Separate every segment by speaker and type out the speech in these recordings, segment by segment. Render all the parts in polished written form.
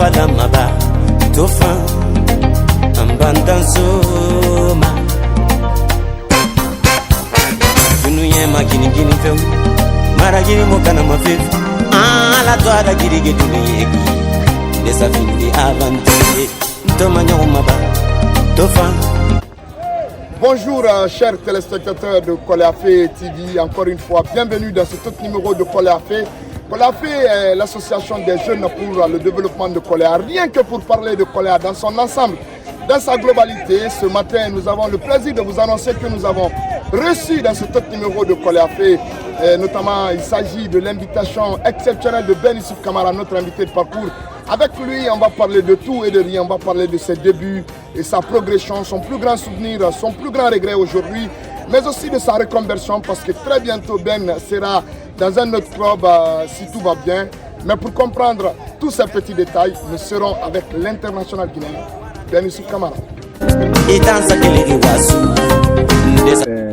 Speaker 1: Wagamaba, Tofan, Ambandanzoma. Tunuyema gini gini feu, Maragini mokana mafef, la toile giri giduniyegi, Desafini avanté, Tomanyomaba, Tofan.
Speaker 2: Bonjour chers téléspectateurs de Koleafé TV, encore une fois, bienvenue dans ce tout numéro de Koleafé. Koleafé est l'association des jeunes pour le développement de Kolea. Rien que pour parler de Kolea dans son ensemble, dans sa globalité, ce matin nous avons le plaisir de vous annoncer que nous avons reçu dans ce tout numéro de Koleafé. Notamment il s'agit de l'invitation exceptionnelle de Ben Issouf Kamara, notre invité de parcours. Avec lui, on va parler de tout et de rien. On va parler de ses débuts et sa progression, son plus grand souvenir, son plus grand regret aujourd'hui, mais aussi de sa reconversion parce que très bientôt Ben sera dans un autre club si tout va bien. Mais pour comprendre tous ces petits détails, nous serons avec l'international guinéen, Ben Issouf Kamara.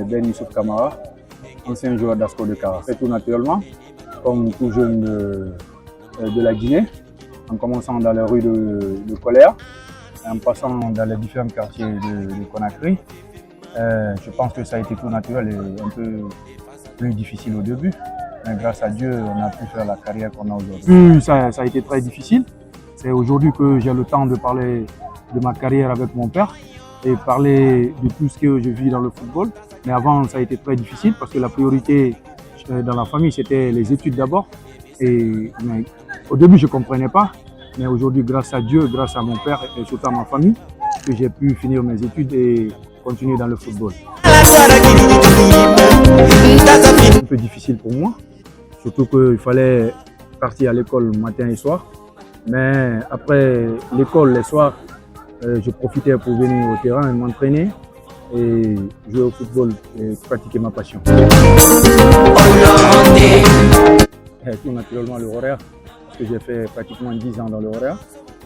Speaker 3: Ben Issouf Kamara, ancien joueur d'Asco de Kara. C'est tout naturellement, comme tout jeune de la Guinée, en commençant dans les rues de Kolea, en passant dans les différents quartiers de Conakry. Je pense que ça a été tout naturel et un peu plus difficile au début. Mais grâce à Dieu, on a pu faire la carrière qu'on a aujourd'hui. Ça a été très difficile. C'est aujourd'hui que j'ai le temps de parler de ma carrière avec mon père et parler de tout ce que je vis dans le football. Mais avant, ça a été très difficile parce que la priorité dans la famille, c'était les études d'abord. Mais au début, je ne comprenais pas. Mais aujourd'hui, grâce à Dieu, grâce à mon père et surtout à ma famille, que j'ai pu finir mes études et continuer dans le football. C'est un peu difficile pour moi, surtout qu'il fallait partir à l'école matin et soir. Mais après l'école, les soirs, je profitais pour venir au terrain et m'entraîner et jouer au football et pratiquer ma passion. Et tout naturellement le horaire, parce que j'ai fait pratiquement 10 ans dans le horaire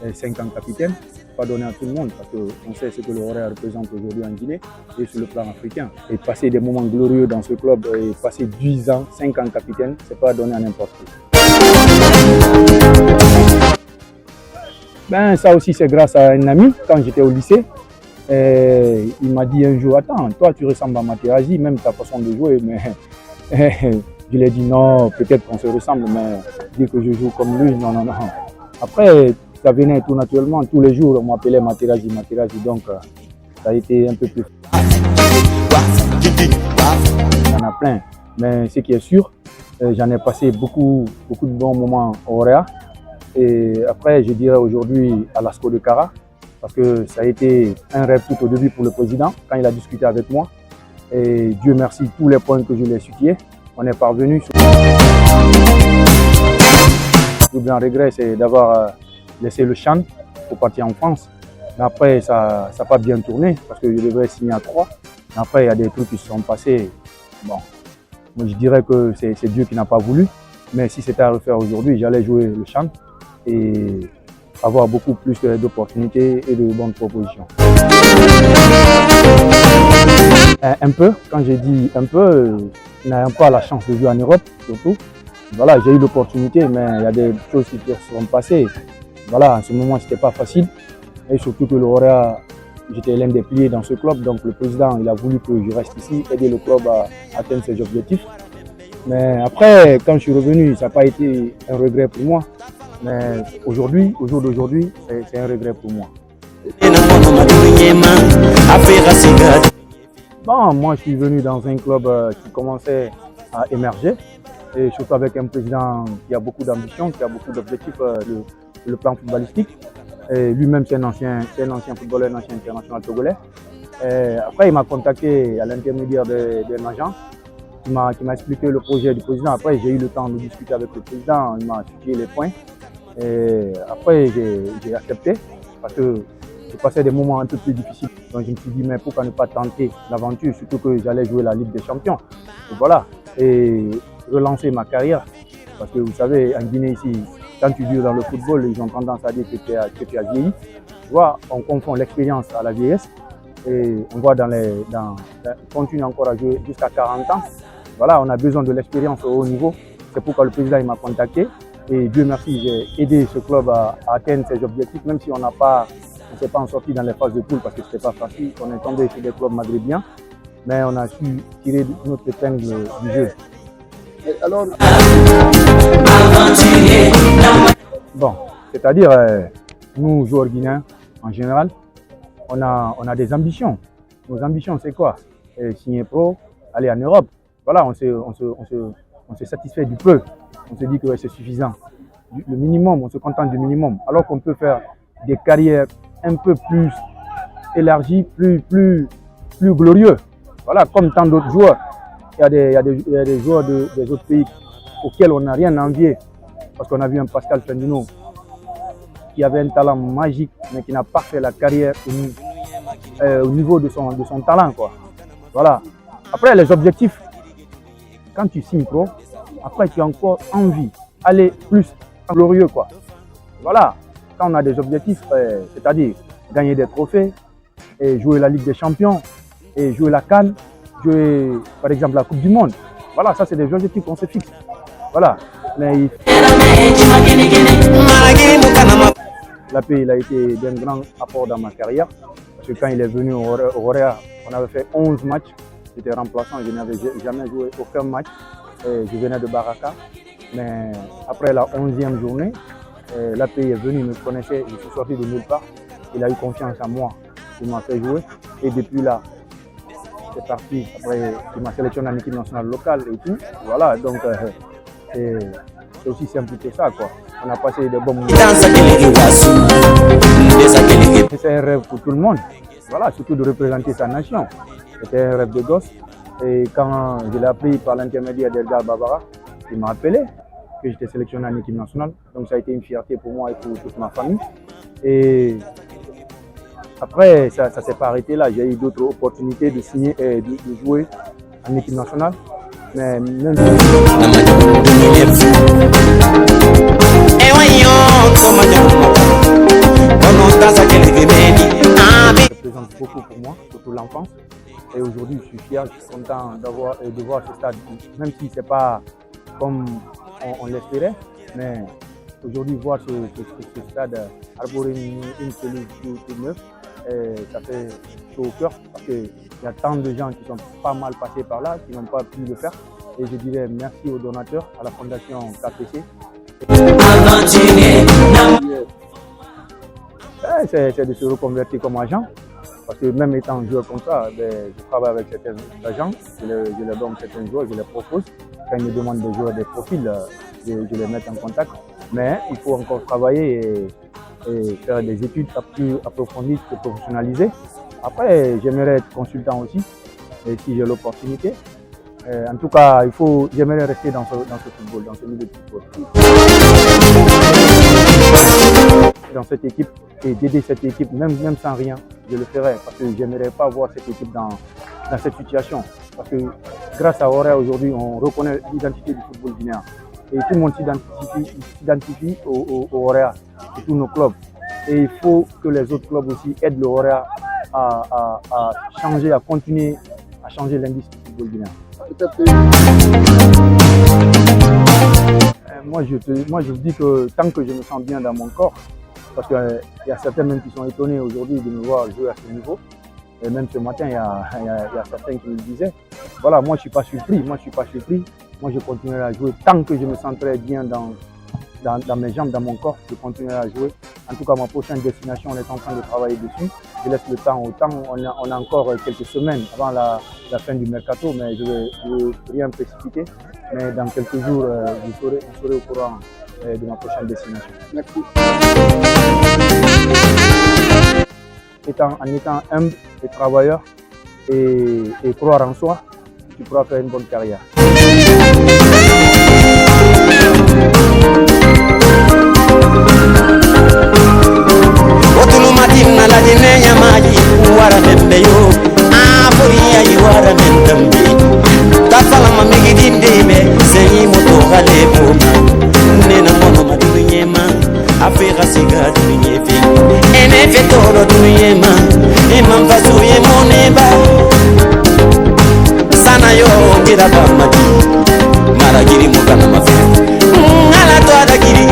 Speaker 3: et 5 ans capitaine. Pas donné à tout le monde parce qu'on sait ce que le horaire représente aujourd'hui en Guinée et sur le plan africain. Et passer des moments glorieux dans ce club et passer 10 ans, 5 ans capitaine, c'est pas donné à n'importe qui. Ben, ça aussi c'est grâce à un ami quand j'étais au lycée. Et il m'a dit un jour, attends, toi tu ressembles à Materazzi, même ta façon de jouer, mais je lui ai dit non, peut-être qu'on se ressemble, mais dire que je joue comme lui, non. Après, ça venait tout naturellement, tous les jours on m'appelait Materazzi, donc ça a été un peu plus. Il y en a plein, mais ce qui est sûr, j'en ai passé beaucoup de bons moments au horaire. Et après, je dirais aujourd'hui à l'Asco de Kara, parce que ça a été un rêve tout au début pour le président, quand il a discuté avec moi. Et Dieu merci, tous les points que je lui ai situés, on est parvenu. Le grand regret, c'est d'avoir laissé le Chan pour partir en France. Mais après, ça n'a pas bien tourné, parce que je devais signer à 3. Mais après, il y a des trucs qui se sont passés. Bon, moi je dirais que c'est Dieu qui n'a pas voulu. Mais si c'était à refaire aujourd'hui, j'allais jouer le Chan et avoir beaucoup plus d'opportunités et de bonnes propositions. Un peu, quand j'ai dit un peu, n'ayant pas la chance de jouer en Europe, surtout. Voilà, j'ai eu l'opportunité, mais il y a des choses qui se sont passées. Voilà, en ce moment, ce n'était pas facile. Et surtout que l'horaire, j'étais l'un des piliers dans ce club. Donc le président, il a voulu que je reste ici, aider le club à atteindre ses objectifs. Mais après, quand je suis revenu, ça n'a pas été un regret pour moi. Mais aujourd'hui, au jour d'aujourd'hui, c'est un regret pour moi. Bon, moi, je suis venu dans un club qui commençait à émerger. Et surtout avec un président qui a beaucoup d'ambition, qui a beaucoup d'objectifs sur le plan footballistique. Lui-même, c'est un ancien footballeur, un ancien international togolais. Et après, il m'a contacté à l'intermédiaire d'un agent qui m'a expliqué le projet du président. Après, j'ai eu le temps de discuter avec le président, il m'a expliqué les points. Et après, j'ai accepté parce que j'ai passé des moments un peu plus difficiles. Donc, je me suis dit, mais pourquoi ne pas tenter l'aventure, surtout que j'allais jouer la Ligue des Champions. Et voilà. Et relancer ma carrière. Parce que vous savez, en Guinée ici, quand tu vis dans le football, ils ont tendance à dire que tu as vieilli. Tu vois, on confond l'expérience à la vieillesse. Et on voit on continue encore à jouer jusqu'à 40 ans. Voilà, on a besoin de l'expérience au haut niveau. C'est pourquoi le président m'a contacté. Et Dieu merci, j'ai aidé ce club à atteindre ses objectifs, même si on ne s'est pas en sorti dans les phases de poule parce que ce n'était pas facile. On est tombé sur des clubs maghrébiens, mais on a su tirer notre épingle du jeu.
Speaker 2: Et alors...
Speaker 3: Bon, c'est-à-dire, nous, joueurs guinéens, en général, on a des ambitions. Nos ambitions, c'est quoi? Signer pro, aller en Europe. Voilà, on se satisfait du peu. On se dit que c'est suffisant. Le minimum, on se contente du minimum. Alors qu'on peut faire des carrières un peu plus élargies, plus glorieux. Voilà, comme tant d'autres joueurs. Il y a des joueurs des autres pays auxquels on n'a rien à envier. Parce qu'on a vu un Pascal Fendino qui avait un talent magique, mais qui n'a pas fait la carrière au niveau de son talent, quoi. Voilà. Après, les objectifs, quand tu signes pro, après tu as encore envie d'aller plus glorieux, quoi. Voilà. Quand on a des objectifs, c'est-à-dire gagner des trophées, et jouer la Ligue des Champions, et jouer la CAN, jouer par exemple la Coupe du Monde. Voilà, ça c'est des objectifs qu'on se fixe. Voilà. Mais l'AP, il a été d'un grand apport dans ma carrière. Parce que quand il est venu au Rorea, on avait fait 11 matchs. J'étais remplaçant, je n'avais jamais joué aucun match. Je venais de Baraka. Mais après la 11e journée, l'AP est venu, il me connaissait, je suis sorti de nulle part. Il a eu confiance en moi, il m'a fait jouer. Et depuis là, c'est parti. Après, il m'a sélectionné en équipe nationale locale et tout. Voilà, donc c'est aussi simple que ça, quoi. On a passé de bons moments. C'est un rêve pour tout le monde. Voilà, surtout de représenter sa nation. C'était un rêve de gosse. Et quand je l'ai appris par l'intermédiaire d'Edgar Barbara, il m'a appelé que j'étais sélectionné en équipe nationale. Donc ça a été une fierté pour moi et pour toute ma famille. Et après, ça ne s'est pas arrêté là. J'ai eu d'autres opportunités de signer et de jouer en équipe nationale. Mais même ça représente beaucoup pour moi, surtout l'enfance. Et aujourd'hui, je suis fier, je suis content de voir ce stade, même si ce n'est pas comme on l'espérait. Mais aujourd'hui, voir ce stade arborer une cellule tout neuve, ça fait chaud au cœur parce qu'il y a tant de gens qui sont pas mal passés par là, qui n'ont pas pu le faire. Et je dirais merci aux donateurs, à la fondation KPC. C'est de se reconvertir comme agent. Parce que même étant joueur comme ça, je travaille avec certains agents, je leur donne certains joueurs, je les propose. Quand ils me demandent des joueurs, des profils, je les mets en contact. Mais il faut encore travailler et faire des études plus approfondies, se professionnaliser. Après, j'aimerais être consultant aussi, et si j'ai l'opportunité. En tout cas, j'aimerais rester dans ce football, dans ce milieu de football. Dans cette équipe et d'aider cette équipe, même sans rien, je le ferai parce que j'aimerais pas voir cette équipe dans cette situation. Parce que grâce à Auréa aujourd'hui, on reconnaît l'identité du football guinéen. Et tout le monde s'identifie au Auréa, et tous nos clubs. Et il faut que les autres clubs aussi aident le Auréa à changer, à continuer à changer l'indice du football guinéen. Moi, je dis que tant que je me sens bien dans mon corps, parce qu'il y a certains même qui sont étonnés aujourd'hui de me voir jouer à ce niveau. Et même ce matin, il y a certains qui me le disaient. Voilà, moi je ne suis pas surpris. Moi je continuerai à jouer tant que je me sens très bien dans mes jambes, dans mon corps. Je continuerai à jouer. En tout cas, ma prochaine destination, on est en train de travailler dessus. Je laisse le temps au temps. On a encore quelques semaines avant la fin du mercato, mais je ne vais rien précipiter. Mais dans quelques jours, vous serez au courant de ma prochaine destination.
Speaker 2: Merci.
Speaker 3: En étant humble et travailleur et croire en soi, tu pourras faire une bonne carrière.
Speaker 1: Afrika siga dunia fi ene fetoro dunia ma imam fasuye moneba sana yo ngira bamati maragiri mukana mafi ngala to adagiri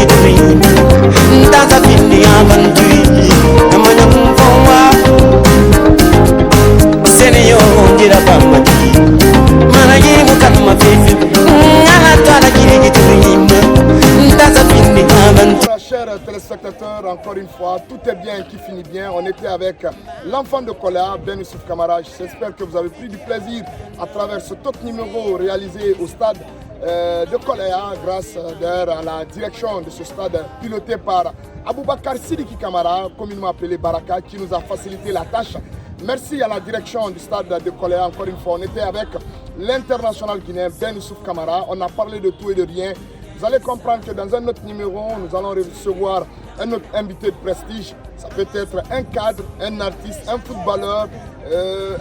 Speaker 2: avec l'enfant de Koléa, Ben Youssouf Kamara. J'espère que vous avez pris du plaisir à travers ce top numéro réalisé au stade de Koléa grâce à la direction de ce stade piloté par Aboubakar Sidiki Kamara, communément appelé Baraka, qui nous a facilité la tâche. Merci à la direction du stade de Koléa. Encore une fois, on était avec l'international guinéen Ben Youssouf Kamara. On a parlé de tout et de rien. Vous allez comprendre que dans un autre numéro, nous allons recevoir un autre invité de prestige. Ça peut être un cadre, un artiste, un footballeur,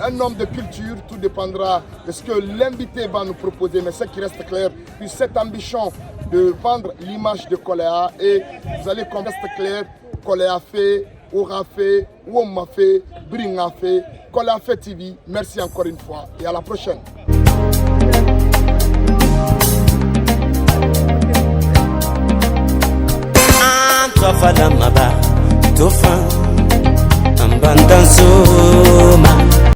Speaker 2: un homme de culture. Tout dépendra de ce que l'invité va nous proposer. Mais ce qui reste clair, puis cette ambition de vendre l'image de Koléa, et vous allez comprendre, reste clair, Koléa fait, aura fait, Woma fait, Bringa fait, Koléa fait TV. Merci encore une fois et à la prochaine.
Speaker 1: Tofa la maba, tofa, ambandansoma.